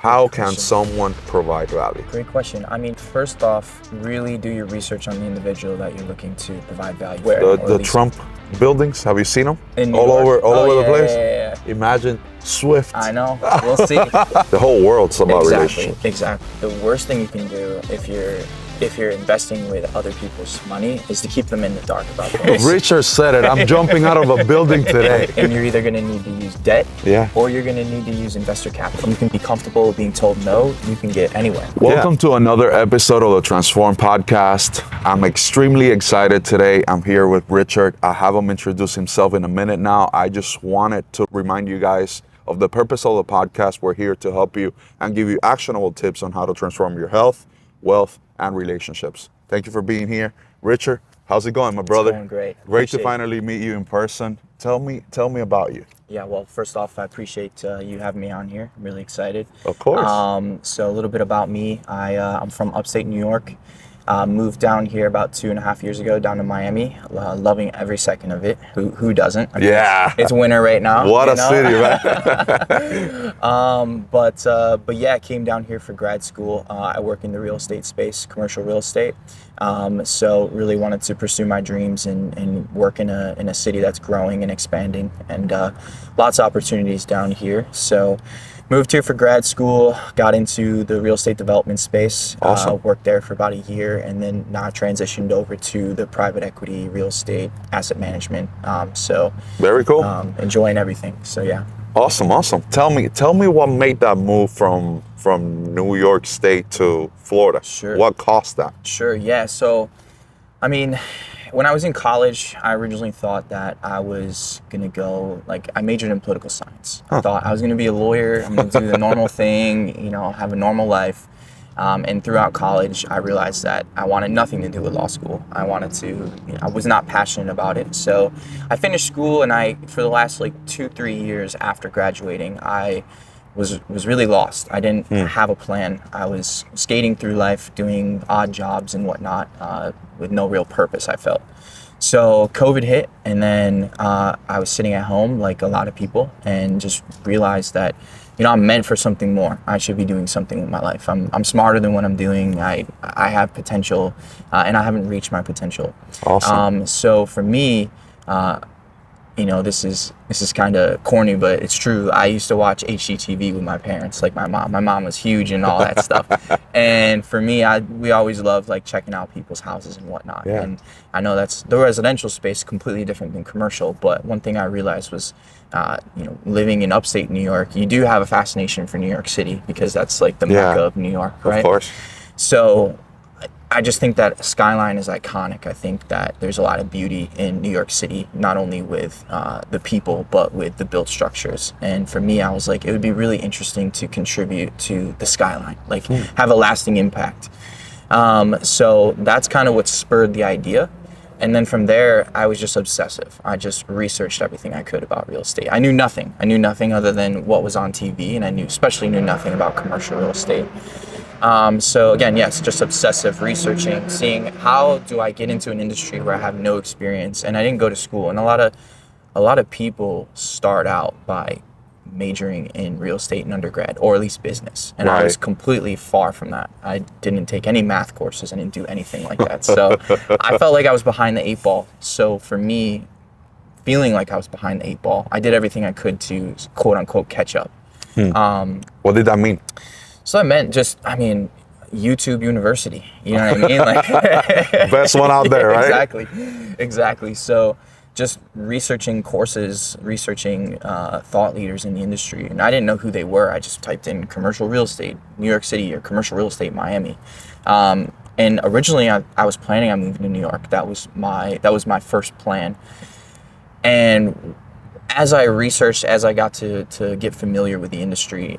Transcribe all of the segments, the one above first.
How can someone provide value? Great question. I mean, first off, really do your research on the individual that you're looking to provide value. The Trump buildings, have you seen them? In all over the place? Yeah. Imagine Swift. I know. We'll see. The whole world's about relationships. Exactly. The worst thing you can do if you're investing with other people's money is to keep them in the dark about things. Richard said it. I'm jumping out of a building today. And you're either going to need to use debt, or you're going to need to use investor capital. You can be comfortable being told no. You can get anywhere. Welcome to another episode of the Transform Podcast. I'm extremely excited today. I'm here with Richard. I have him introduce himself in a minute now. I just wanted to remind you guys of the purpose of the podcast. We're here to help you and give you actionable tips on how to transform your health, wealth, and relationships. Thank you for being here. Richard, how's it going, my brother? It's going great. Great to finally meet you in person. Tell me about you. Yeah, well, first off, I appreciate you having me on here. I'm really excited. Of course. So a little bit about me. I'm from upstate New York. Moved down here about 2.5 years ago, down to Miami. Loving every second of it. Who doesn't? I mean, it's winter right now. What a city, man. But yeah, I came down here for grad school. I work in the real estate space, commercial real estate. So really wanted to pursue my dreams and work in a city that's growing and expanding, and lots of opportunities down here. So moved here for grad school, got into the real estate development space. Awesome. Worked there for about a year, and then now transitioned over to the private equity, real estate, asset management. So very cool. Enjoying everything. So yeah. Awesome. Tell me what made that move from New York State to Florida. Sure. What caused that? Sure. Yeah. So, I mean, when I was in college, I originally thought that I was gonna go, I majored in political science. I thought I was gonna be a lawyer. I'm gonna do the normal thing, have a normal life. And throughout college, I realized that I wanted nothing to do with law school. I was not passionate about it. So I finished school, and for the last 2-3 years after graduating, I was really lost. I didn't have a plan. I was skating through life, doing odd jobs and whatnot, with no real purpose, I felt. So COVID hit, and then I was sitting at home like a lot of people, and just realized that I'm meant for something more. I should be doing something with my life. I'm smarter than what I'm doing. I have potential, and I haven't reached my potential. Awesome. So for me, this is kind of corny, but it's true. I used to watch HGTV with my parents, like my mom. My mom was huge and all that stuff. And for me, we always loved checking out people's houses and whatnot. Yeah. And I know that's the residential space, completely different than commercial. But one thing I realized was, living in upstate New York, you do have a fascination for New York City, because that's the mecca of New York, right? Of course. So I just think that skyline is iconic. I think that there's a lot of beauty in New York City, not only with the people, but with the built structures. And for me, I was it would be really interesting to contribute to the skyline, have a lasting impact. So that's kind of what spurred the idea. And then from there, I was just obsessive. I just researched everything I could about real estate. I knew nothing. I knew nothing other than what was on TV, and I especially knew nothing about commercial real estate. So again, yes, just obsessive researching, seeing how do I get into an industry where I have no experience, and I didn't go to school. And a lot of people start out by majoring in real estate in undergrad, or at least business. And I was completely far from that. I didn't take any math courses. I didn't do anything like that. So I felt like I was behind the 8 ball. So for me, feeling like I was behind the 8 ball, I did everything I could to quote unquote catch up. What did that mean? So I meant YouTube University, you know what I mean? Best one out there, right? Exactly. So just researching courses, researching thought leaders in the industry. And I didn't know who they were. I just typed in commercial real estate, New York City, or commercial real estate, Miami. And originally I was planning on moving to New York. That was my first plan. And as I researched, as I got to get familiar with the industry,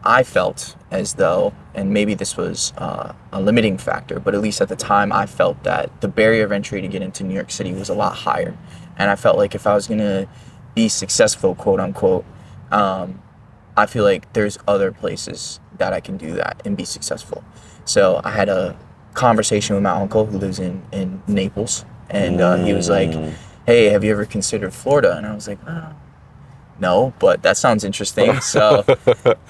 I felt as though, and maybe this was a limiting factor, but at least at the time, I felt that the barrier of entry to get into New York City was a lot higher. And I felt like if I was going to be successful, quote unquote, I feel like there's other places that I can do that and be successful. So I had a conversation with my uncle who lives in Naples, and he was like, hey, have you ever considered Florida? And I was like, oh, no, but that sounds interesting. So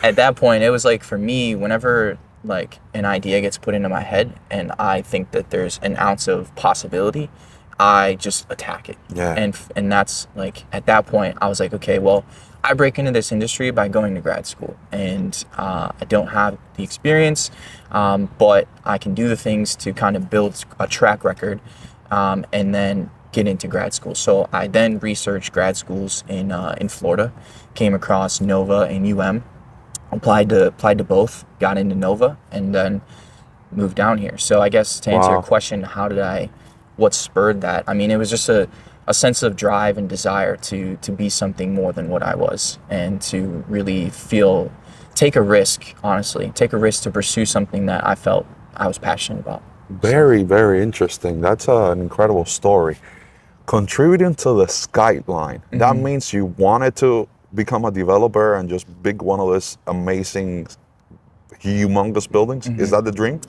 at that point, it was like for me, whenever like an idea gets put into my head and I think that there's an ounce of possibility, I just attack it. Yeah. And that's like at that point, I was like, okay, well, I break into this industry by going to grad school, and I don't have the experience, but I can do the things to kind of build a track record, and then get into grad school. So I then researched grad schools in Florida, came across Nova and UM, applied to both, got into Nova, and then moved down here. So I guess to answer your question, what spurred that? I mean, it was just a sense of drive and desire to be something more than what I was, and to really take a risk, honestly, take a risk to pursue something that I felt I was passionate about. Very, very interesting. That's an incredible story. Contributing to the skyline, that means you wanted to become a developer and just build one of those amazing, humongous buildings. Is that the dream?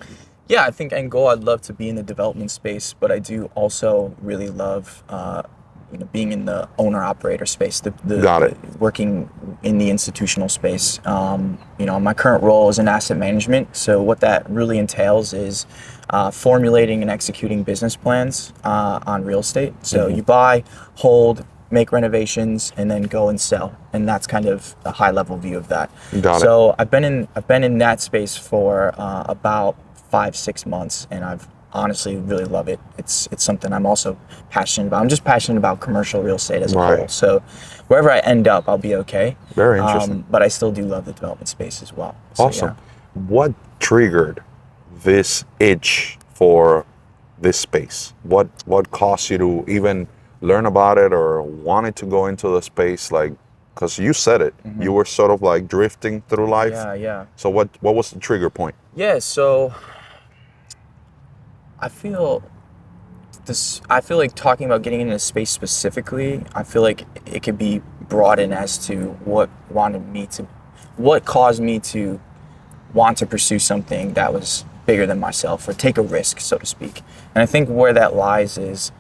Yeah, I think end goal, I'd love to be in the development space, but I do also really love being in the owner-operator space, working in the institutional space. My current role is in asset management, so what that really entails is formulating and executing business plans on real estate. So you buy, hold, make renovations, and then go and sell, and that's kind of a high-level view of that. So I've been in that space for about 5-6 months, and I've honestly really love it. It's something I'm also passionate about. I'm just passionate about commercial real estate as a whole. So wherever I end up, I'll be okay. Very interesting. But I still do love the development space as well. So, awesome. Yeah. What triggered this itch for this space? What caused you to even learn about it or wanted to go into the space? Like, because you said it, you were sort of like drifting through life. Yeah. So what was the trigger point? Yeah, so I feel like talking about getting into space specifically, I feel like it could be broadened as to what caused me to want to pursue something that was bigger than myself, or take a risk, so to speak. And I think where that lies is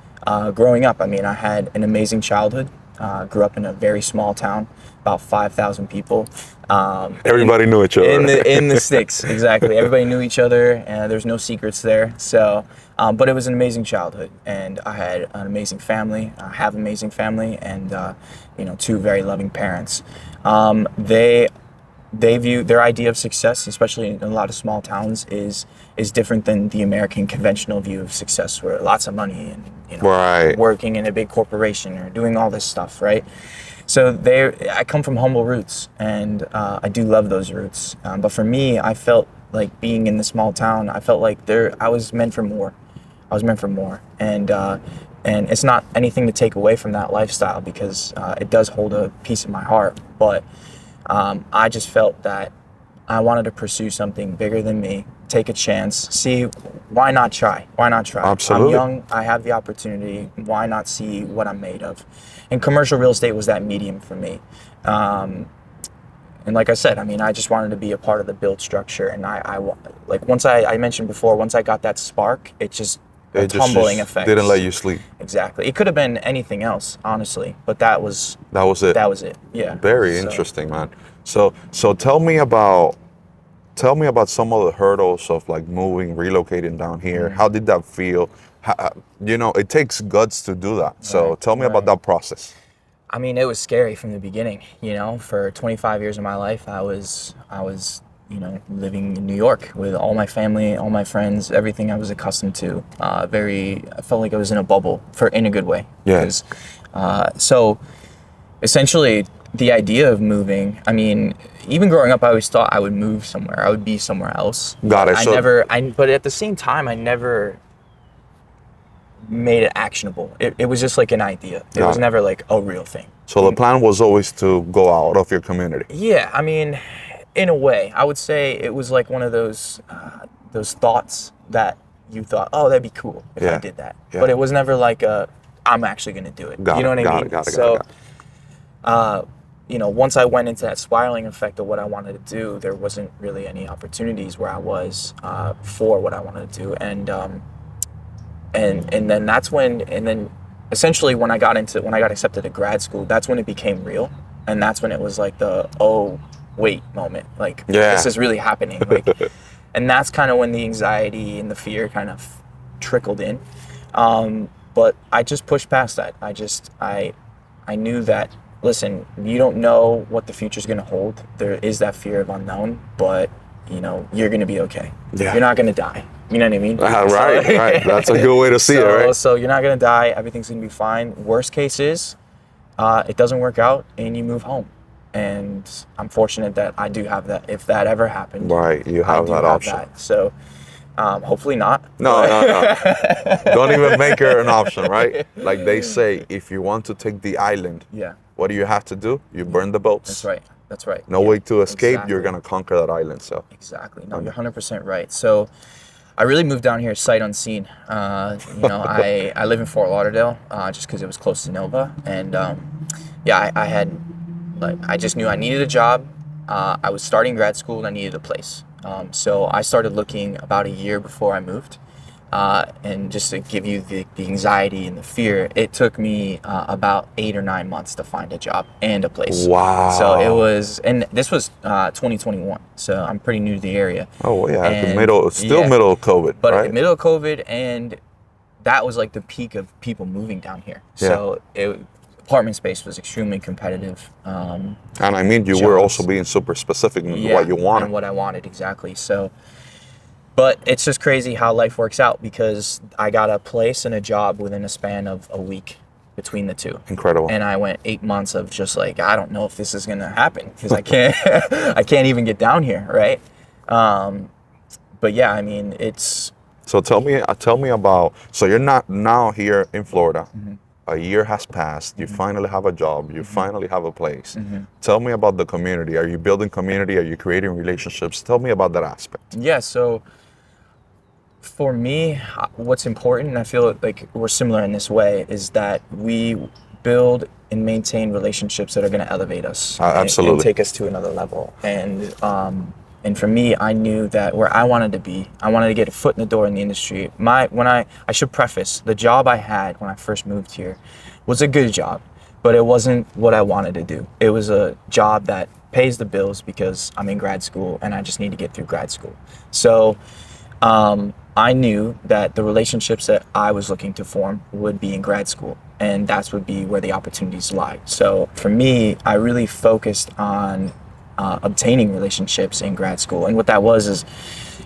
growing up. I mean, I had an amazing childhood. Grew up in a very small town, about 5,000 people. Everybody knew each other. In the sticks, exactly. Everybody knew each other, and there's no secrets there. So, but it was an amazing childhood, and I had an amazing family. I have an amazing family, and 2 very loving parents. They view their idea of success, especially in a lot of small towns, is different than the American conventional view of success, where lots of money and working in a big corporation or doing all this stuff, right? So I come from humble roots, and I do love those roots. But for me, I felt like being in the small town, I felt like I was meant for more. And it's not anything to take away from that lifestyle, because it does hold a piece of my heart. But I just felt that I wanted to pursue something bigger than me, take a chance, see, why not try? Absolutely. I'm young, I have the opportunity, why not see what I'm made of? And commercial real estate was that medium for me. And like I said, I mean, I just wanted to be a part of the build structure. And once I mentioned before, once I got that spark, tumbling effect. Didn't let you sleep. Exactly. It could have been anything else, honestly, but that was it. That was it. Yeah. Very interesting, man. So tell me about some of the hurdles of like moving, relocating down here. How did that feel? It takes guts to do that. So tell me about that process. I mean, it was scary from the beginning. For 25 years of my life, I was living in New York with all my family, all my friends, everything I was accustomed to. I felt like I was in a bubble, in a good way. Yes. So essentially, the idea of moving, I mean, even growing up, I always thought I would move somewhere. I would be somewhere else. Got it. But at the same time, I never made it actionable. It was just like an idea. It was never like a real thing. So the plan was always to go out of your community. Yeah, I mean, in a way, I would say it was like one of those thoughts that you thought, oh, that'd be cool if I did that. Yeah. But it was never like I'm actually going to do it. You know what I mean? Got it. Once I went into that spiraling effect of what I wanted to do, there wasn't really any opportunities where I was for what I wanted to do. And then essentially when I got accepted to grad school, that's when it became real. And that's when it was like the, oh, wait moment. Like, Yeah. this is really happening. Like, and that's kind of when the anxiety and the fear kind of trickled in. But I just pushed past that. I knew that, listen, you don't know what the future's going to hold. There is that fear of unknown, but you know, you're going to be okay. Yeah. You're not going to die. You know what I mean? Right. That's a good way to see it, right? So you're not going to die. Everything's going to be fine. Worst case is it doesn't work out and you move home. And I'm fortunate that I do have that. If that ever happened, Right, you have that option. So hopefully not. No. Don't even make it an option, right? Like they say, if you want to take the island, Yeah, what do you have to do? You burn the boats. that's right. No way to escape. Exactly. You're gonna conquer that island. So Exactly. No, you're 100% right. So I really moved down here sight unseen. You know, I live in Fort Lauderdale just because it was close to Nova. And I just knew I needed a job. I was starting grad school and I needed a place. So I started looking about a year before I moved. And just to give you the anxiety and the fear, it took me about 8 or 9 months to find a job and a place. Wow. So it was, and this was 2021. So I'm pretty new to the area. oh yeah, And, middle of COVID, But in right? the middle of COVID, and that was like the peak of people moving down here. So apartment space was extremely competitive. And I mean, you were also being super specific in what you wanted. And what I wanted, exactly. So, but it's just crazy how life works out because I got a place and a job within a span of a week between the two. Incredible. And I went 8 months of just like, I don't know if this is going to happen because I can't, I can't even get down here. Right. But yeah, I mean, it's. So tell me about, so you're not now here in Florida. Mm-hmm. A year has passed. You finally have a job. You finally have a place. Mm-hmm. Tell me about the community. Are you building community? Are you creating relationships? Tell me about that aspect. Yeah. So for me, what's important, and I feel like we're similar in this way, is that we build and maintain relationships that are going to elevate us. Absolutely. And take us to another level. And for me, I knew that where I wanted to be, I wanted to get a foot in the door in the industry. I should preface, the job I had when I first moved here was a good job, but it wasn't what I wanted to do. It was a job that pays the bills because I'm in grad school and I just need to get through grad school. So I knew that the relationships that I was looking to form would be in grad school, and that would be where the opportunities lie. So for me, I really focused on obtaining relationships in grad school. And what that was is,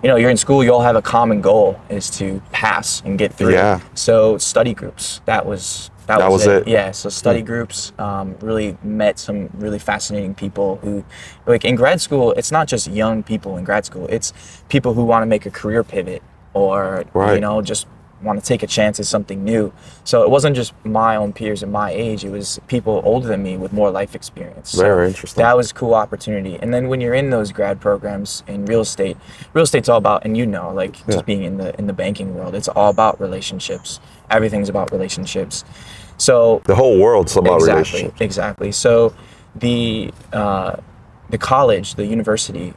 you know, you're in school, you all have a common goal is to pass and get through. Yeah. So study groups, that was it. Yeah, so study groups, really met some really fascinating people who, like in grad school, it's not just young people in grad school, it's people who want to make a career pivot or, you know, just want to take a chance at something new. So it wasn't just my own peers and my age, it was people older than me with more life experience. Very interesting. That was a cool opportunity. And then when you're in those grad programs in real estate's all about, and you know, like just being in the banking world, it's all about relationships. Everything's about relationships. So The whole world's about relationships. Exactly. So the college, the university,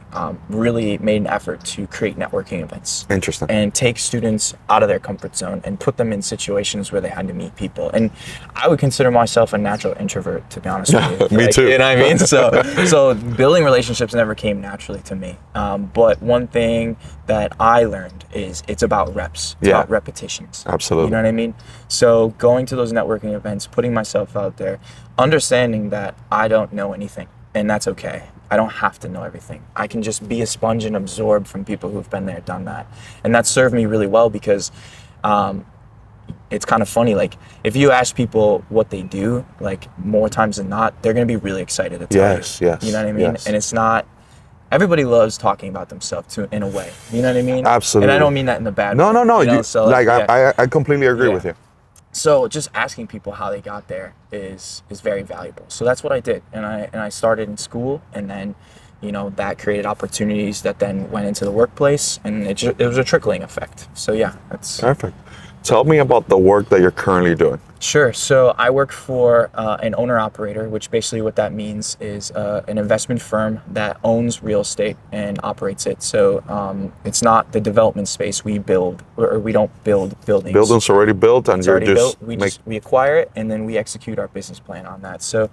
really made an effort to create networking events. Interesting. And take students out of their comfort zone and put them in situations where they had to meet people. And I would consider myself a natural introvert, to be honest with you. Me too. You know what I mean? So building relationships never came naturally to me. But one thing that I learned is it's about reps. It's about repetitions. Absolutely. You know what I mean? So going to those networking events, putting myself out there, understanding that I don't know anything, and that's okay. I don't have to know everything. I can just be a sponge and absorb from people who've been there, done that. And that served me really well because it's kind of funny. Like if you ask people what they do, like more times than not, they're going to be really excited to tell you. Yes. You know what I mean? Yes. And it's not, everybody loves talking about themselves in a way. You know what I mean? Absolutely. And I don't mean that in the bad No. way. You know? So, I completely agree with you. So just asking people how they got there is very valuable. So that's what I did, and I started in school, and then, you know, that created opportunities that then went into the workplace, and it was a trickling effect. So yeah, that's Perfect. Tell me about the work that you're currently doing. Sure. So I work for an owner-operator, which basically what that means is an investment firm that owns real estate and operates it. So it's not the development space we build, or we don't build buildings. Building's already built, and It's you're already just built. We acquire it, and then we execute our business plan on that. So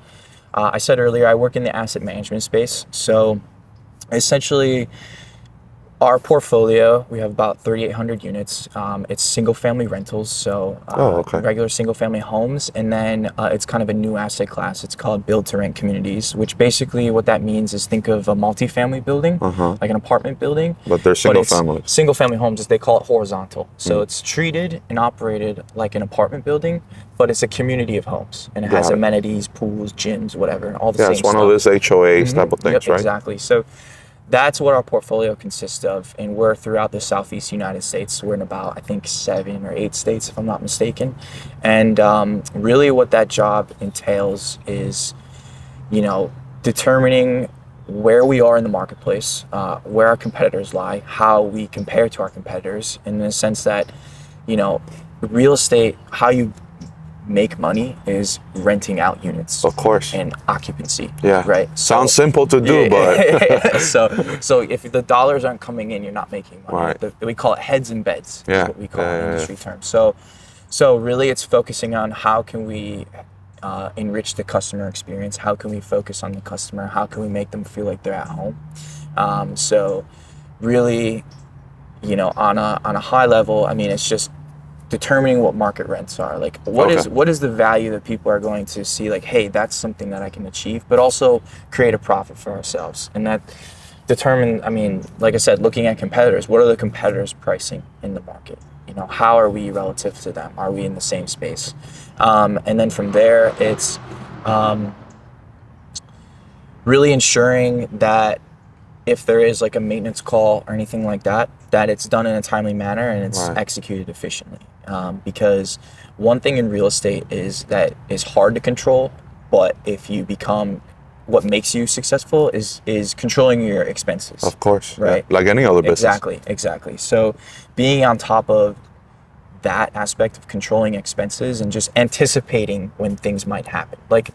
I said earlier, I work in the asset management space. So essentially, our portfolio, we have about 3,800 units. It's single family rentals, so Okay. regular single family homes. And then it's kind of a new asset class. It's called build to rent communities, which basically what that means is think of a multifamily building, like an apartment building. But they're single it's families. Single family homes, as they call it, horizontal. So it's treated and operated like an apartment building, but it's a community of homes. And it has Got it. amenities, pools, gyms, whatever, all the Yeah, same it's one stuff. of those HOAs type of things, Yep, right? exactly. So that's what our portfolio consists of, and we're throughout the Southeast United States. We're in about, I think, 7 or 8 states, if I'm not mistaken. And really what that job entails is, determining where we are in the marketplace, where our competitors lie, how we compare to our competitors, in the sense that, real estate, how you make money is renting out units. Of course. And occupancy. Yeah. Right. Sounds simple to do, but so if the dollars aren't coming in, you're not making money. Right. We call it heads and beds. Yeah. Is what we call it in industry terms. So really, it's focusing on how can we enrich the customer experience. How can we focus on the customer? How can we make them feel like they're at home? So really, on a high level, I mean, it's just determining what market rents are. Like, what is the value that people are going to see? Like, hey, that's something that I can achieve, but also create a profit for ourselves. And that like I said, looking at competitors, what are the competitors pricing in the market? How are we relative to them? Are we in the same space? And then from there, it's really ensuring that if there is like a maintenance call or anything like that, that it's done in a timely manner and it's executed efficiently. Because one thing in real estate is that is hard to control, but if you become, what makes you successful is controlling your expenses. of course, Right. Yeah. Like any other business. Exactly. So being on top of that aspect of controlling expenses and just anticipating when things might happen. Like,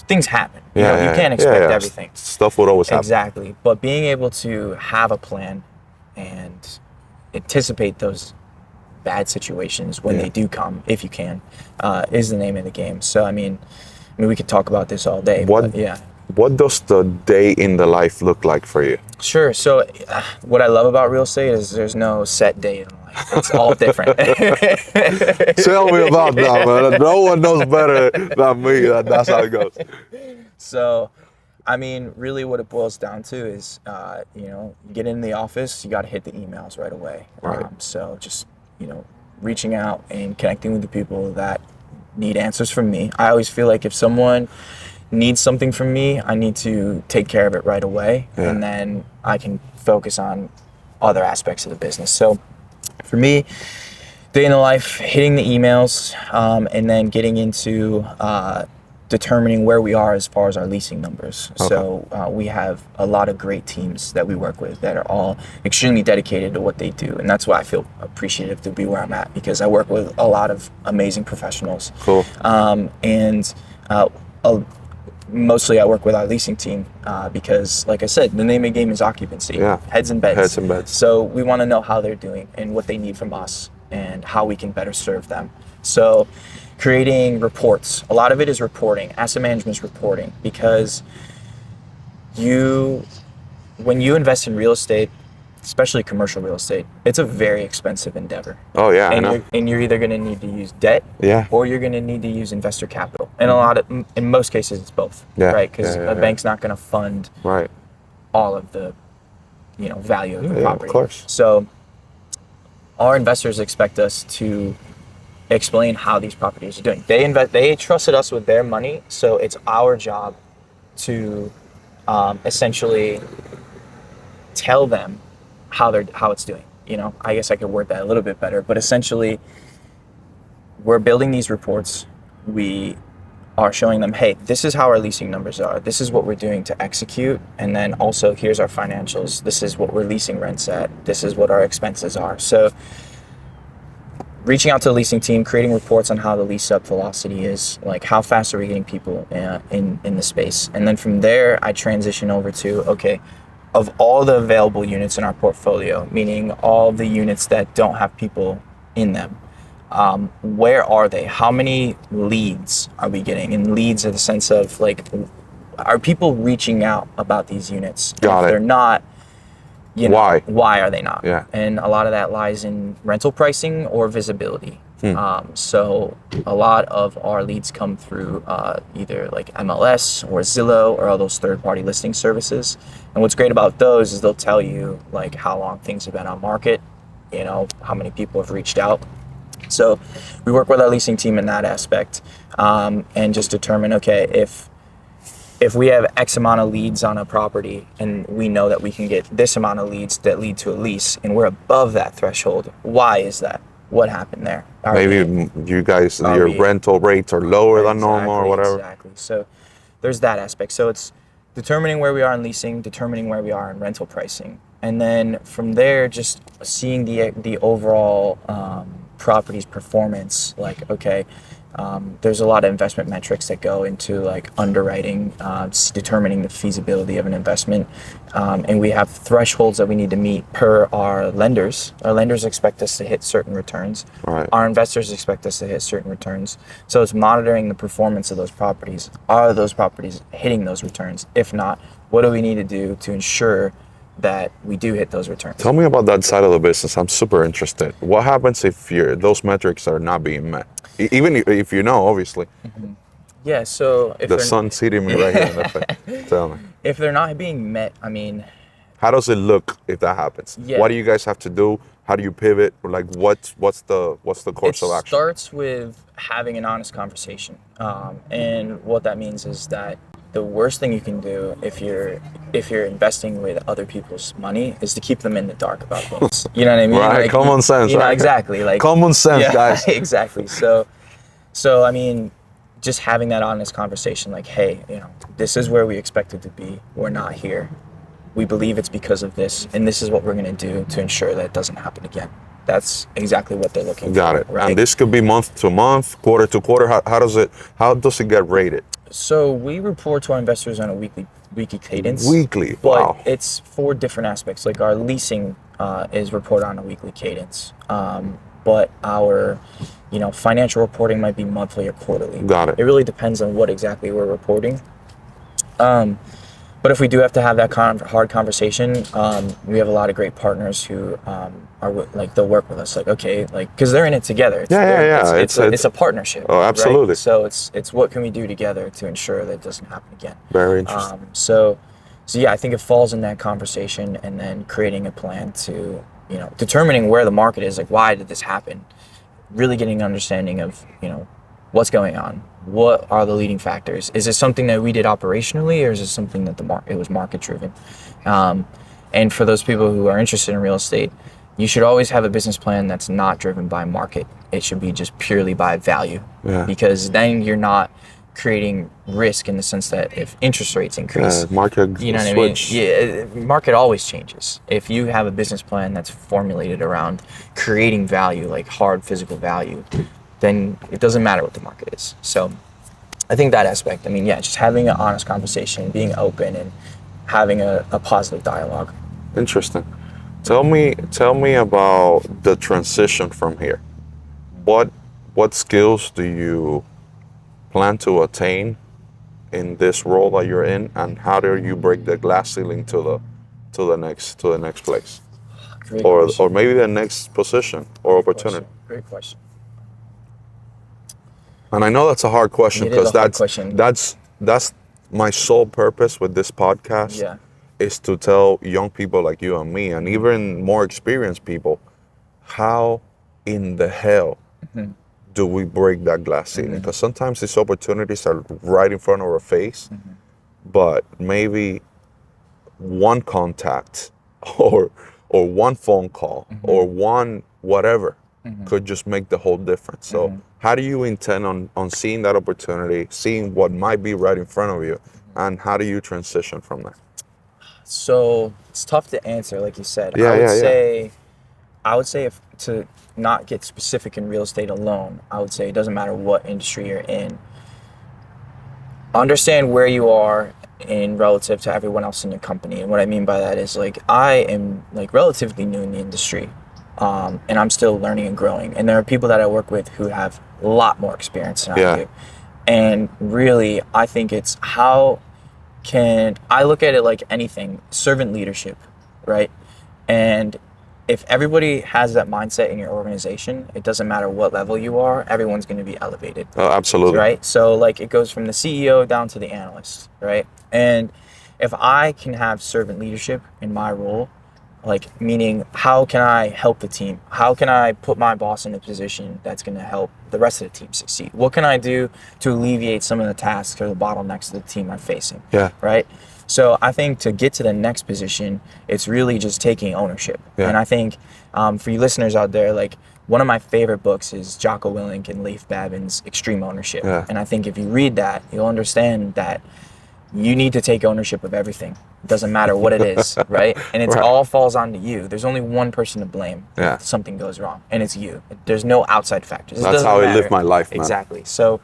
things happen. You can't expect everything. Stuff would always happen. Exactly. But being able to have a plan and anticipate those bad situations when they do come, if you can, is the name of the game. So, I mean, we could talk about this all day. But yeah. What does the day in the life look like for you? Sure. So what I love about real estate is there's no set day in life. It's all different. Tell me about that, man. No one knows better than me. That's how it goes. So, I mean, really what it boils down to is, you get in the office, you got to hit the emails right away. Right. So just, reaching out and connecting with the people that need answers from me. I always feel like if someone needs something from me, I need to take care of it right away. Yeah. And then I can focus on other aspects of the business. So for me, day in the life, hitting the emails, and then getting into determining where we are as far as our leasing numbers. Okay. So we have a lot of great teams that we work with that are all extremely dedicated to what they do. And that's why I feel appreciative to be where I'm at, because I work with a lot of amazing professionals. Cool. Mostly I work with our leasing team because, like I said, the name of the game is occupancy. Yeah. Heads and beds. Heads and beds. So we want to know how they're doing and what they need from us and how we can better serve them. So creating reports. A lot of it is reporting. Asset management is reporting, because when you invest in real estate, especially commercial real estate, it's a very expensive endeavor. Oh yeah, I know. And you're either going to need to use debt, or you're going to need to use investor capital. And in most cases, it's both, right? Because a bank's not going to fund all of the, value of the property. Of course. So our investors expect us to explain how these properties are doing. They trusted us with their money, so it's our job to essentially tell them how it's doing. I guess I could word that a little bit better, but essentially we're building these reports. We are showing them, hey, this is how our leasing numbers are. This is what we're doing to execute. And then also here's our financials. This is what we're leasing rents at. This is what our expenses are. So reaching out to the leasing team, creating reports on how the lease up velocity is, like how fast are we getting people in the space. And then from there, I transition over to, okay, of all the available units in our portfolio, meaning all the units that don't have people in them, where are they? How many leads are we getting? And leads in the sense of like are people reaching out about these units? Got if it. they're not, why are they not? Yeah. And a lot of that lies in rental pricing or visibility. Hmm. So a lot of our leads come through either like MLS or Zillow or all those third-party listing services. And what's great about those is they'll tell you like how long things have been on market, how many people have reached out. So we work with our leasing team in that aspect, and just determine, okay, if we have X amount of leads on a property and we know that we can get this amount of leads that lead to a lease and we're above that threshold, why is that? What happened there? Maybe you guys, your rental rates are lower than normal or whatever. Exactly. So there's that aspect. So it's determining where we are in leasing, determining where we are in rental pricing. And then from there, just seeing the overall property's performance. Like, okay, there's a lot of investment metrics that go into like underwriting, determining the feasibility of an investment. And we have thresholds that we need to meet per our lenders. Our lenders expect us to hit certain returns. Right. Our investors expect us to hit certain returns. So it's monitoring the performance of those properties. Are those properties hitting those returns? If not, what do we need to do to ensure that we do hit those returns? Tell me about that side of the business. I'm super interested. What happens if those metrics are not being met? Even if obviously. Mm-hmm. Yeah, so if the sun's hitting me right here in the face. Tell me. If they're not being met, how does it look if that happens? Yeah. What do you guys have to do? How do you pivot? Or like what's the course of action? It starts with having an honest conversation, and what that means is that the worst thing you can do if you're investing with other people's money is to keep them in the dark about things. You know what I mean? Right, like, common sense. Right? Exactly. Like common sense, guys. Exactly. So just having that honest conversation, like, hey, this is where we expected to be. We're not here. We believe it's because of this, and this is what we're going to do to ensure that it doesn't happen again. That's exactly what they're looking for. Got it. Right? And this could be month to month, quarter to quarter. How does it get rated? So we report to our investors on a weekly cadence. Weekly, but wow. It's 4 different aspects. Like our leasing is reported on a weekly cadence, but our financial reporting might be monthly or quarterly. Got it. It really depends on what exactly we're reporting. But if we do have to have that hard conversation, we have a lot of great partners who they'll work with us. Like, okay, because they're in it together. It's a partnership. Oh, absolutely. Right? So it's what can we do together to ensure that it doesn't happen again. Very interesting. So yeah, I think it falls in that conversation, and then creating a plan to determining where the market is. Like, why did this happen? Really getting an understanding of what's going on. What are the leading factors? Is it something that we did operationally, or is it something that it was market driven? And for those people who are interested in real estate, you should always have a business plan that's not driven by market. It should be just purely by value, because then you're not creating risk in the sense that if interest rates increase, market switch. Yeah, market always changes. If you have a business plan that's formulated around creating value, like hard physical value, then it doesn't matter what the market is. So I think that aspect, just having an honest conversation, being open, and having a positive dialogue. Interesting. Tell me about the transition from here. What skills do you plan to attain in this role that you're in, and how do you break the glass ceiling to the next place? Or maybe the next position or opportunity? Great question. And I know that's a hard question, because that's my sole purpose with this podcast. Yeah. Is to tell young people like you and me, and even more experienced people, how in the hell do we break that glass ceiling? Because sometimes these opportunities are right in front of our face, but maybe one contact or one phone call or one whatever could just make the whole difference. So how do you intend on seeing that opportunity, seeing what might be right in front of you, and how do you transition from there? So it's tough to answer, like you said. I would say if to not get specific in real estate alone, I would say it doesn't matter what industry you're in. Understand where you are in relative to everyone else in your company. And what I mean by that is, like, I am relatively new in the industry, and I'm still learning and growing. And there are people that I work with who have a lot more experience than I do. And really, I think it's how I look at it like anything, servant leadership, right? And if everybody has that mindset in your organization, it doesn't matter what level you are, everyone's going to be elevated. Absolutely. Right? So like it goes from the CEO down to the analyst, right? And if I can have servant leadership in my role, like meaning how can I help the team? How can I put my boss in a position that's going to help the rest of the team succeed? What can I do to alleviate some of the tasks or the bottlenecks that the team are facing? Yeah. Right? So I think to get to the next position, it's really just taking ownership. Yeah. And I think for you listeners out there, like one of my favorite books is Jocko Willink and Leif Babin's Extreme Ownership. Yeah. And I think if you read that, you'll understand that you need to take ownership of everything. It doesn't matter what it is, right? And it Right. all falls onto you. There's only one person to blame Yeah. if something goes wrong, and it's you. There's no outside factors. It That's doesn't how I matter. live my life, man. Exactly. So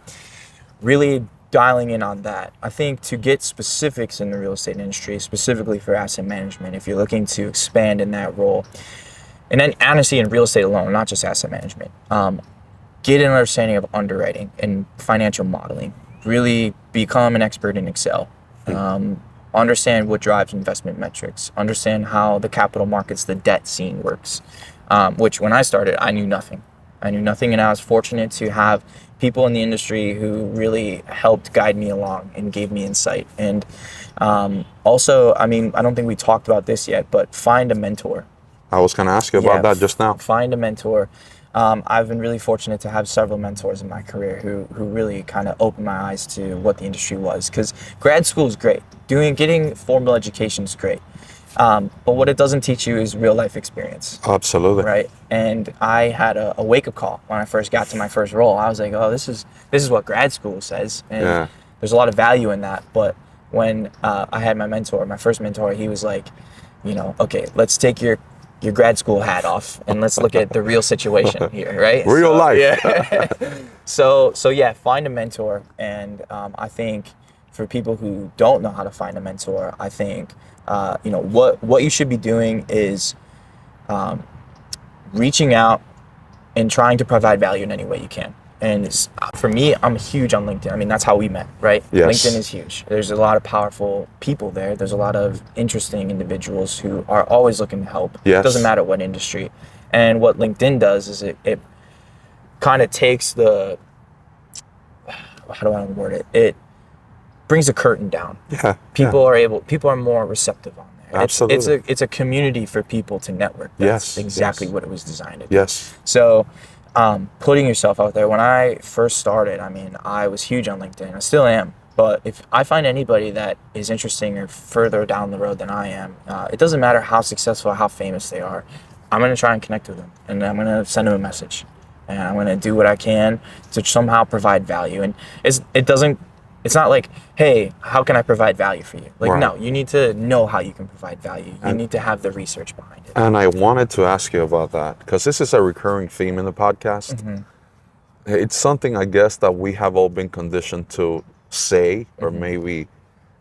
really dialing in on that. I think to get specifics in the real estate industry, specifically for asset management, if you're looking to expand in that role, and then honestly in real estate alone, not just asset management, get an understanding of underwriting and financial modeling. Really become an expert in Excel. Understand what drives investment metrics. Understand how the capital markets, the debt scene works. Which when I started, I knew nothing. And I was fortunate to have people in the industry who really helped guide me along and gave me insight. And also, I mean, I don't think we talked about this yet, but find a mentor. I was going to ask you about that just now. Find a mentor. I've been really fortunate to have several mentors in my career who really kind of opened my eyes to what the industry was. Because grad school is great. Getting formal education is great. But what it doesn't teach you is real life experience. Absolutely. Right. And I had a wake up call when I first got to my first role. I was like, oh, this is what grad school says. And there's a lot of value in that. But when I had my first mentor, he was like, okay, let's take your grad school hat off and let's look at the real situation here, right? Real life. Yeah. So yeah, find a mentor. And I think for people who don't know how to find a mentor, I think what you should be doing is reaching out and trying to provide value in any way you can. And for me, I'm huge on LinkedIn. I mean, that's how we met, right? Yes. LinkedIn is huge. There's a lot of powerful people there. There's a lot of interesting individuals who are always looking to help. Yes. It doesn't matter what industry. And what LinkedIn does is it kind of takes how do I word it? It brings a curtain down. Yeah. People are more receptive on there. Absolutely. It's a community for people to network. That's exactly what it was designed to do. Yes. So putting yourself out there. When I first started, I mean, I was huge on LinkedIn. I still am. But if I find anybody that is interesting or further down the road than I am, it doesn't matter how successful or how famous they are. I'm going to try and connect with them. And I'm going to send them a message. And I'm going to do what I can to somehow provide value. And it's not like, hey, how can I provide value for you? Like, no, you need to know how you can provide value. You need to have the research behind it. And I wanted to ask you about that because this is a recurring theme in the podcast. Mm-hmm. It's something, I guess, that we have all been conditioned to say or maybe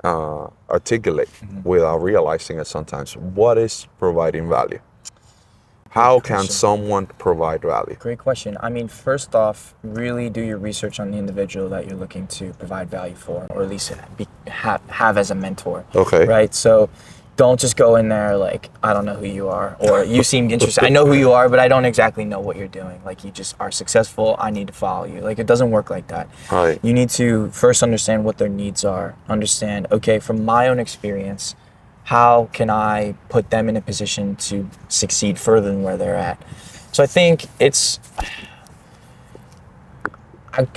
articulate without realizing it sometimes. What is providing value? How can someone provide value? Great question. I mean, first off, really do your research on the individual that you're looking to provide value for, or at least have as a mentor. Okay. Right? So don't just go in there like, I don't know who you are, or you seem interested. I know who you are, but I don't exactly know what you're doing. Like, you just are successful. I need to follow you. Like, it doesn't work like that. Right. You need to first understand what their needs are. Understand, okay, from my own experience, how can I put them in a position to succeed further than where they're at? So I think I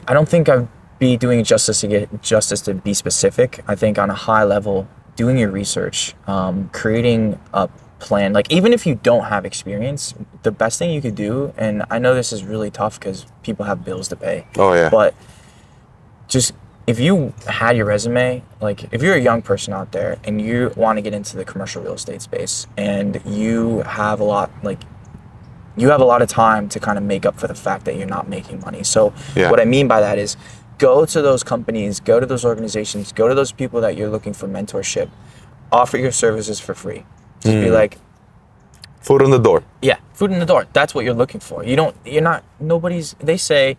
don't think I'd be doing justice to be specific. I think on a high level, doing your research, creating a plan, like even if you don't have experience, the best thing you could do, and I know this is really tough because people have bills to pay. Oh yeah. But just, if you had your resume, like if you're a young person out there and you want to get into the commercial real estate space and you have a lot of time to kind of make up for the fact that you're not making money. So what I mean by that is go to those companies, go to those organizations, go to those people that you're looking for mentorship, offer your services for free. Just be like, foot in the door. Yeah, foot in the door. That's what you're looking for. They say,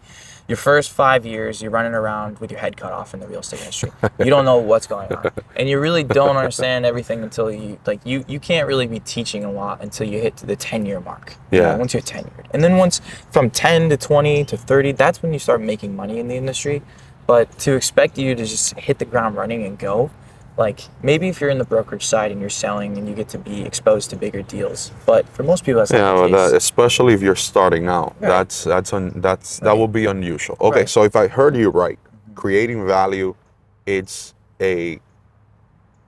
your first 5 years, you're running around with your head cut off in the real estate industry. You don't know what's going on, and you really don't understand everything until you can't really be teaching a lot until you hit to the 10-year mark. Yeah. Once you're tenured, and then once from 10 to 20 to 30, that's when you start making money in the industry. But to expect you to just hit the ground running and go, like maybe if you're in the brokerage side and you're selling and you get to be exposed to bigger deals, but for most people that's not the case. Especially if you're starting out, Right. that will be unusual. Okay, Right. so if I heard you right, creating value, it's a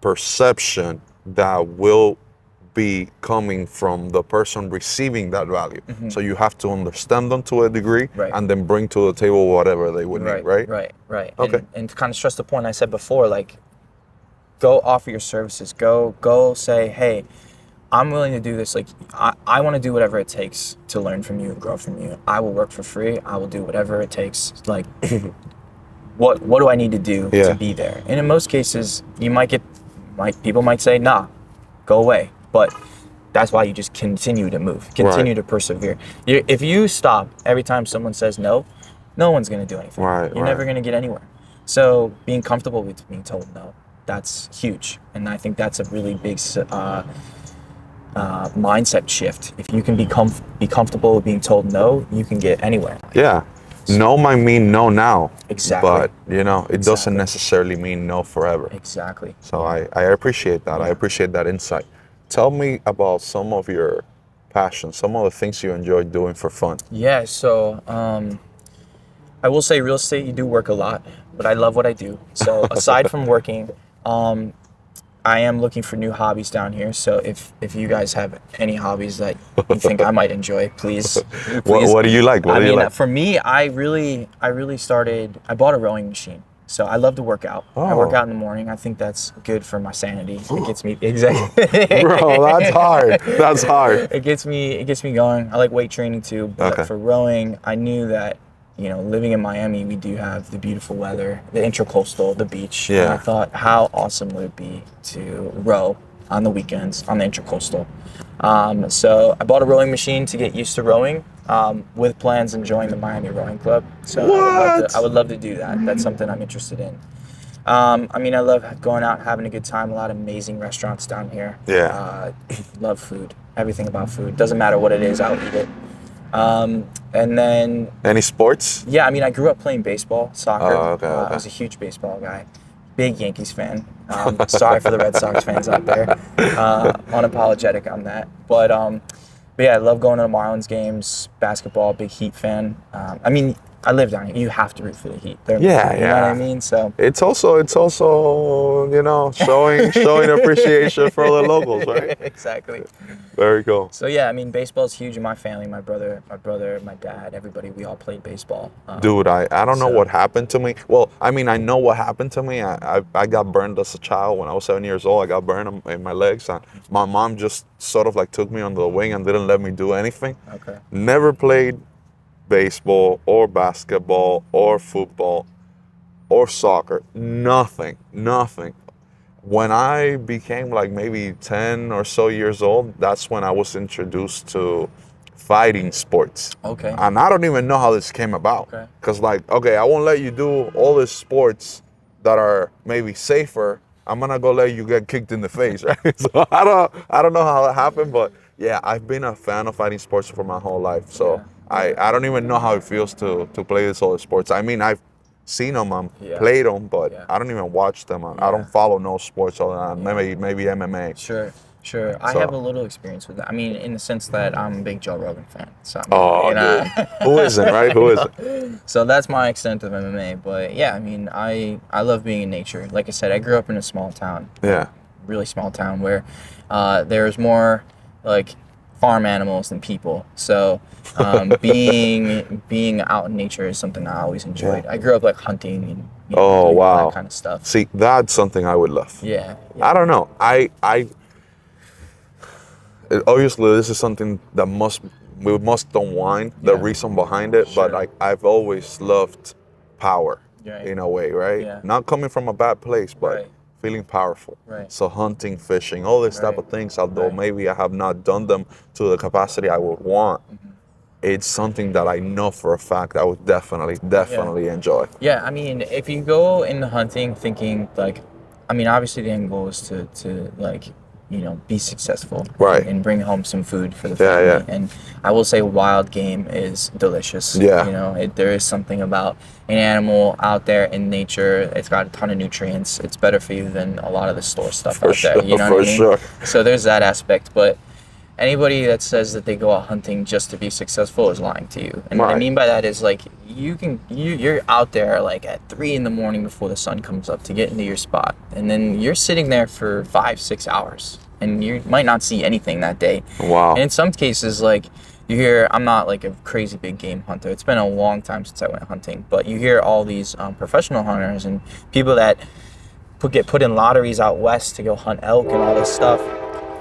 perception that will be coming from the person receiving that value. So you have to understand them to a degree, Right. and then bring to the table whatever they would need, right? Right. Okay. And to kind of stress the point I said before, like, go offer your services. Go say, hey, I'm willing to do this. Like, I want to do whatever it takes to learn from you and grow from you. I will work for free. I will do whatever it takes. Like, what do I need to do to be there? And in most cases, people might say, nah, go away. But that's why you just continue to move, continue to persevere. If you stop every time someone says no, no one's going to do anything. You're never going to get anywhere. So being comfortable with being told no, that's huge. And I think that's a really big mindset shift. If you can be comfortable with being told no, you can get anywhere. Yeah. No might mean no now. Exactly. But, it doesn't necessarily mean no forever. Exactly. So I appreciate that. I appreciate that insight. Tell me about some of your passions, some of the things you enjoy doing for fun. Yeah, so I will say real estate, you do work a lot, but I love what I do. So aside from working, I am looking for new hobbies down here. So if you guys have any hobbies that you think I might enjoy, please. What do you like? For me, I bought a rowing machine. So I love to work out. I work out in the morning. I think that's good for my sanity. It gets me Bro, that's hard. That's hard. It gets me going. I like weight training too. But for rowing, I knew that, living in Miami, we do have the beautiful weather, the intracoastal, the beach. Yeah. And I thought, how awesome would it be to row on the weekends on the intracoastal? So I bought a rowing machine to get used to rowing, with plans on joining the Miami Rowing Club. So I would love to do that. That's something I'm interested in. I love going out, having a good time. A lot of amazing restaurants down here. Yeah. Love food. Everything about food. Doesn't matter what it is, I'll eat it. And then... Any sports? Yeah, I grew up playing baseball, soccer. Okay. I was a huge baseball guy. Big Yankees fan. Sorry for the Red Sox fans out there. Unapologetic on that. But yeah, I love going to the Marlins games, basketball, big Heat fan. I live down here. You have to root for the Heat. You know what I mean? So it's also showing appreciation for the locals, right? Exactly. Very cool. So yeah, baseball is huge in my family. My brother, my dad, everybody. We all played baseball. Dude, I don't know what happened to me. Well, I know what happened to me. I got burned as a child when I was 7 years old. I got burned in my legs, and my mom just sort of like took me under the wing and didn't let me do anything. Okay. Never played baseball or basketball or football or soccer. Nothing. When I became like maybe 10 or so years old, that's when I was introduced to fighting sports. Okay. And I don't even know how this came about. Okay. Because I won't let you do all these sports that are maybe safer. I'm gonna go let you get kicked in the face, right? So I don't know how that happened, but yeah, I've been a fan of fighting sports for my whole life. So I don't even know how it feels to play these other sports. I've seen them, played them, but I don't even watch them. I don't follow no sports other than maybe MMA. Sure. I have a little experience with that. In the sense that I'm a big Joe Rogan fan. So, dude. Who isn't, right? Who isn't? So that's my extent of MMA. But yeah, I love being in nature. Like I said, I grew up in a small town. Yeah. Really small town where there's more like farm animals than people. So being out in nature is something I always enjoyed. I grew up like hunting and that kind of stuff. See, that's something I would love. Yeah. I don't know. Obviously this is something that we must unwind the reason behind it, Sure. but I've always loved power in a way, right? Yeah. Not coming from a bad place, but Right. feeling powerful. Right. So hunting, fishing, all this type of things, although maybe I have not done them to the capacity I would want. it's something that I know for a fact I would definitely enjoy. Yeah, I mean, if you go into hunting thinking like, I mean, obviously the end goal is to like, you know, be successful, Right. and bring home some food for the Yeah, family. yeah. And I will say wild game is delicious. Yeah. You know, there is something about an animal out there in nature. It's got a ton of nutrients. It's better for you than a lot of the store stuff For out sure, there. You know for what I mean? sure. So there's that aspect, but anybody that says that they go out hunting just to be successful is lying to you. And what I Right. mean by that is like you're out there like at 3 a.m. before the sun comes up to get into your spot, and then you're sitting there for 5-6 hours, and you might not see anything that day. Wow. And in some cases, like you hear, I'm not like a crazy big game hunter. It's been a long time since I went hunting, but you hear all these professional hunters and people that get put in lotteries out west to go hunt elk and all this stuff.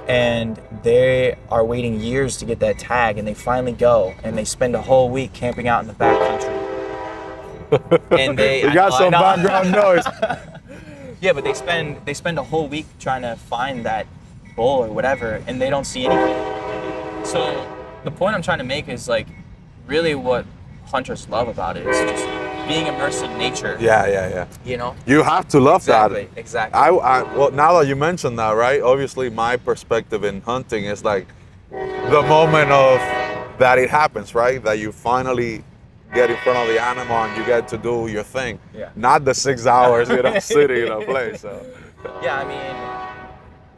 And they are waiting years to get that tag, and they finally go, and they spend a whole week camping out in the backcountry. And You got some background noise. Yeah, but they spend a whole week trying to find that bull or whatever, and they don't see anything. So the point I'm trying to make is like, really what hunters love about it is just being immersed in nature. Yeah. You know? You have to love that. Exactly. Well, now that you mentioned that, right? Obviously, my perspective in hunting is like the moment of that it happens, right? That you finally get in front of the animal and you get to do your thing. Yeah. Not the 6 hours, sitting in a place. So. Yeah, I mean,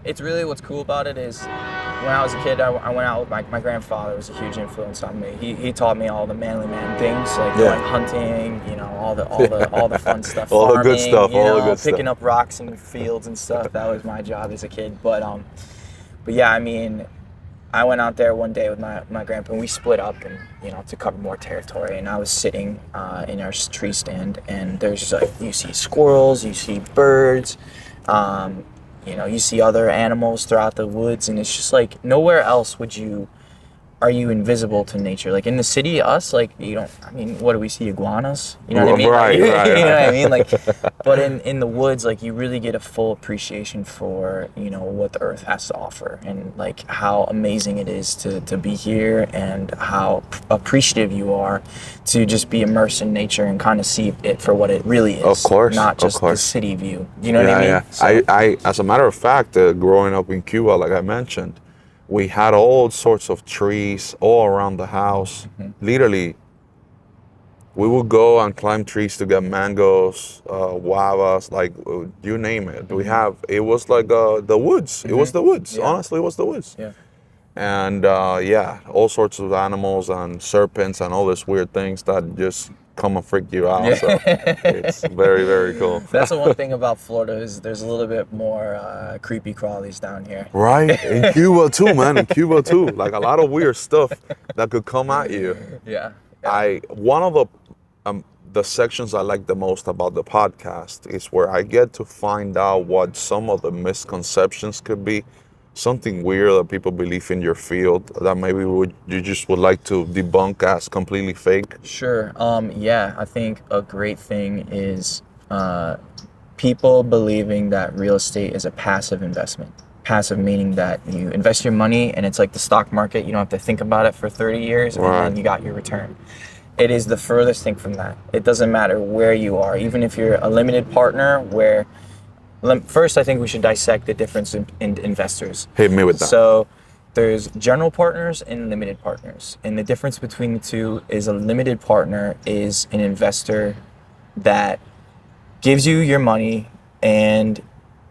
it's really what's cool about it is when I was a kid, I went out with my grandfather. Was a huge influence on me. He taught me all the manly man things, like going hunting, you know, all the fun stuff, all farming, the good stuff, you all know, the good picking stuff. up rocks in the fields and stuff. That was my job as a kid. But yeah, I mean, I went out there one day with my grandpa, and we split up, and you know, to cover more territory. And I was sitting in our tree stand, and there's like, you see squirrels, you see birds. You know, you see other animals throughout the woods, and it's just like nowhere else are you invisible to nature. Like in the city, us, like, you don't, I mean, what do we see? Iguanas? You know what I mean? Right. You know what I mean? Like, but in the woods, like, you really get a full appreciation for, you know, what the earth has to offer, and like how amazing it is to be here, and how appreciative you are to just be immersed in nature and kind of see it for what it really is. Of course. Not just the city view. You know what I mean? Yeah. So, I as a matter of fact, growing up in Cuba, like I mentioned, we had all sorts of trees all around the house. Mm-hmm. Literally, we would go and climb trees to get mangoes, guavas, like you name it. It was like the woods. It was the woods. Yeah. Honestly, it was the woods. Yeah. And all sorts of animals and serpents and all these weird things that just come and freak you out. So it's very, very cool. That's the one thing about Florida is there's a little bit more creepy crawlies down here. Right? In Cuba too, man. In Cuba too. Like a lot of weird stuff that could come at you. Yeah. One of the sections I like the most about the podcast is where I get to find out what some of the misconceptions could be. Something weird that people believe in your field that maybe you just would like to debunk as completely fake. Sure. Yeah, I think a great thing is people believing that real estate is a passive investment. Passive meaning that you invest your money and it's like the stock market. You don't have to think about it for 30 years and then you got your return. It is the furthest thing from that. It doesn't matter where you are. Even if you're a limited partner where... First, I think we should dissect the difference in investors. Hit me with that. So there's general partners and limited partners. And the difference between the two is a limited partner is an investor that gives you your money and...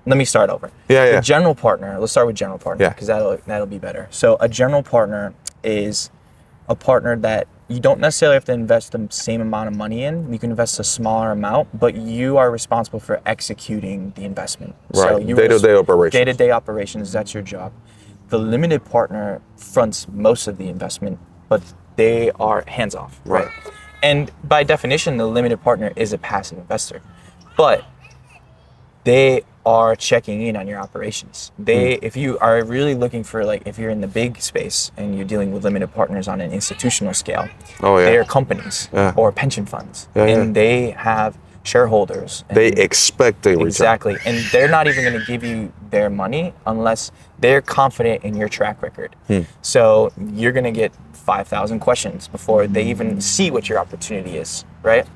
Let me start over. Yeah. The general partner, let's start with general partner because that'll be better. So a general partner is a partner that you don't necessarily have to invest the same amount of money in. You can invest a smaller amount, but you are responsible for executing the investment. Right. So you Day-to-day operations. Day-to-day operations, that's your job. The limited partner fronts most of the investment, but they are hands-off. Right. And by definition, the limited partner is a passive investor. But they are checking in on your operations. If you are really looking for, like, if you're in the big space and you're dealing with limited partners on an institutional scale, they are companies or pension funds. They have shareholders. They expect a return. Exactly. And they're not even going to give you their money unless they're confident in your track record. So you're going to get 5,000 questions before they even see what your opportunity is, right?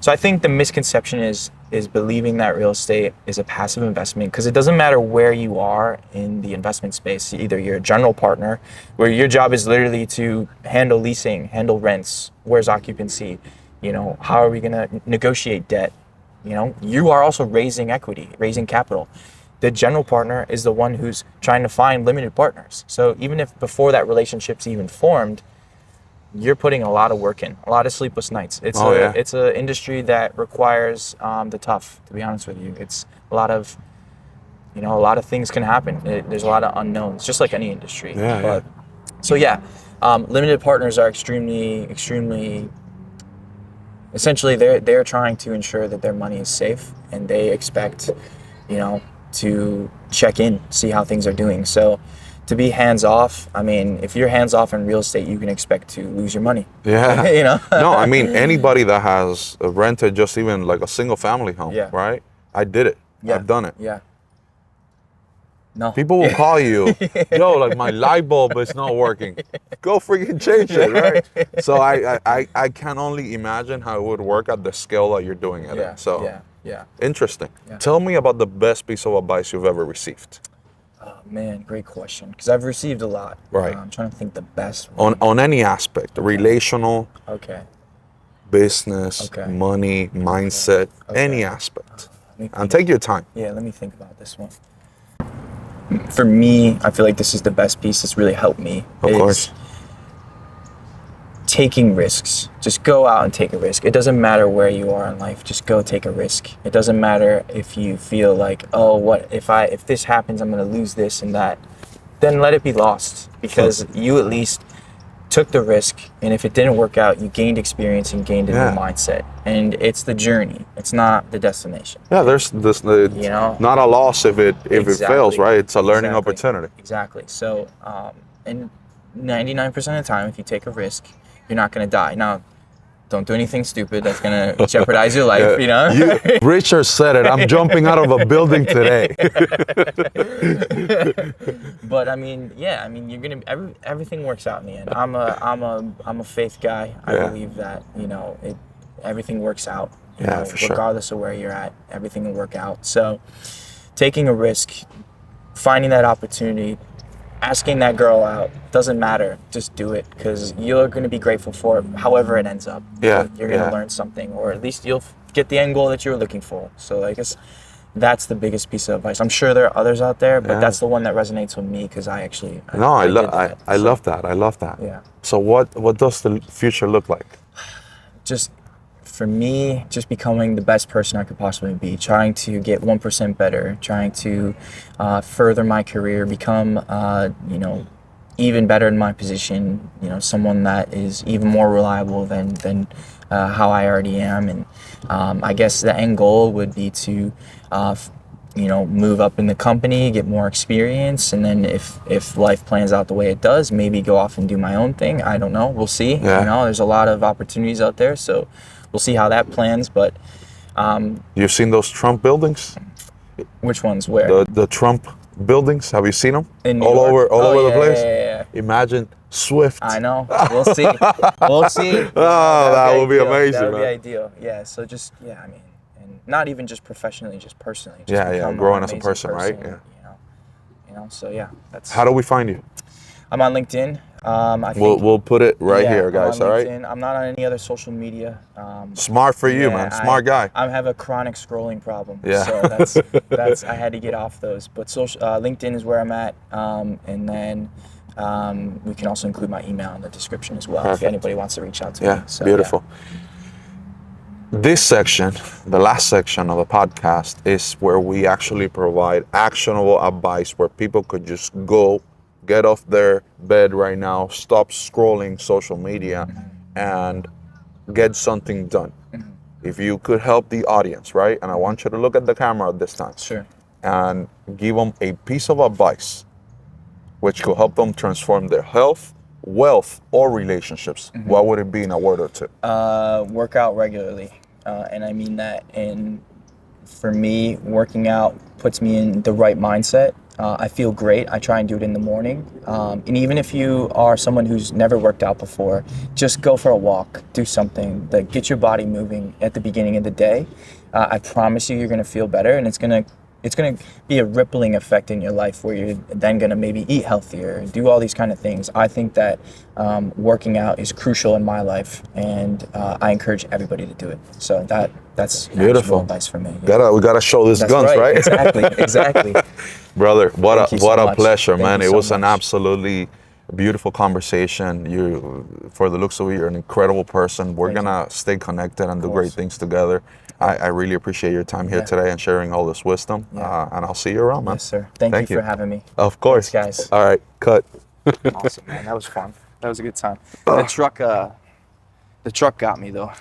So I think the misconception is believing that real estate is a passive investment, because it doesn't matter where you are in the investment space. Either you're a general partner, where your job is literally to handle leasing, handle rents, where's occupancy, how are we going to negotiate debt? You are also raising equity, raising capital. The general partner is the one who's trying to find limited partners. So even if before that relationship's even formed, you're putting a lot of work in, a lot of sleepless nights. It's an industry that requires the tough, to be honest with you. It's a lot of things can happen. There's a lot of unknowns, just like any industry. So limited partners are extremely, essentially they're trying to ensure that their money is safe, and they expect, to check in, see how things are doing. So to be hands off, if you're hands off in real estate, you can expect to lose your money. Yeah. No, anybody that has rented just even like a single family home, right? I did it. I've done it. Yeah. No. People will call you, yo, like my light bulb is not working. Go freaking change it, right? So I can only imagine how it would work at the scale that you're doing it at. So interesting. Yeah. Tell me about the best piece of advice you've ever received. Oh man, great question. Because I've received a lot. Right. I'm trying to think the best one. On any aspect, relational, business, money, mindset, any aspect. And take your time. Yeah, let me think about this one. For me, I feel like this is the best piece that's really helped me. Of course. Taking risks. Just go out and take a risk. It doesn't matter where you are in life. Just go take a risk. It doesn't matter if you feel like, oh, what if this happens, I'm going to lose this and that. Then let it be lost, because you at least took the risk, and if it didn't work out, you gained experience and gained a new mindset. And it's the journey. It's not the destination. Yeah, there's this not a loss if it fails, right? It's a learning opportunity. Exactly. So and 99% of the time, if you take a risk, you're not going to die. Now, don't do anything stupid that's going to jeopardize your life, Richard said it. I'm jumping out of a building today. But you're going to everything works out in the end. I'm a faith guy. I believe that, everything works out. Regardless of where you're at, everything will work out. So, taking a risk, finding that opportunity, asking that girl out, doesn't matter. Just do it, because you're going to be grateful for it, however it ends up. You're going to learn something, or at least you'll get the end goal that you were looking for. So I guess that's the biggest piece of advice. I'm sure there are others out there, but that's the one that resonates with me, because I love that. Yeah. So what does the future look like? Just, for me, just becoming the best person I could possibly be, trying to get 1% better, trying to further my career, become, even better in my position, someone that is even more reliable than how I already am. And I guess the end goal would be to, move up in the company, get more experience, and then if life plans out the way it does, maybe go off and do my own thing. I don't know. We'll see. There's a lot of opportunities out there, so we'll see how that plans. But you've seen those Trump buildings? Which ones? Where? The Trump buildings. Have you seen them? In New York? All over the place. Yeah. Imagine Swift. I know. We'll see. We'll see. That would be amazing. That would be ideal. Yeah. So just and not even just professionally, just personally. Just growing as a person, right? Yeah. So that's. How do we find you? I'm on LinkedIn. I think, we'll put it right here, guys. I'm on all right. LinkedIn. I'm not on any other social media. Smart for you, man. Smart guy. I have a chronic scrolling problem. Yeah. So that's I had to get off those. But LinkedIn is where I'm at, and then we can also include my email in the description as well. Perfect. If anybody wants to reach out to me. So, beautiful. This section, the last section of the podcast, is where we actually provide actionable advice, where people could just go, get off their bed right now, stop scrolling social media, and get something done. If you could help the audience, right? And I want you to look at the camera at this time. Sure. And give them a piece of advice which could help them transform their health, wealth, or relationships. What would it be in a word or two? Work out regularly. and I mean that. And for me, working out puts me in the right mindset. I feel great. I try and do it in the morning. And even if you are someone who's never worked out before, just go for a walk, do something that get your body moving at the beginning of the day. I promise you, you're going to feel better, and it's going to be a rippling effect in your life where you're then going to maybe eat healthier, do all these kind of things. I think that working out is crucial in my life, and I encourage everybody to do it. So that's Beautiful actionable advice for me. Yeah. We gotta show these That's guns, right? Exactly. Brother, what Thank you a so what a much. pleasure, Thank man. you It so was an much. absolutely beautiful conversation. For the looks of it, you're an incredible person. We're Thank gonna stay connected and do course. great things together. I really appreciate your time here Yeah. today and sharing all this wisdom. Yeah. And I'll see you around, man. Yes, sir. Thank you for having me. Of course. Thanks, guys. All right, cut. Awesome, man. That was fun. That was a good time. The truck got me though.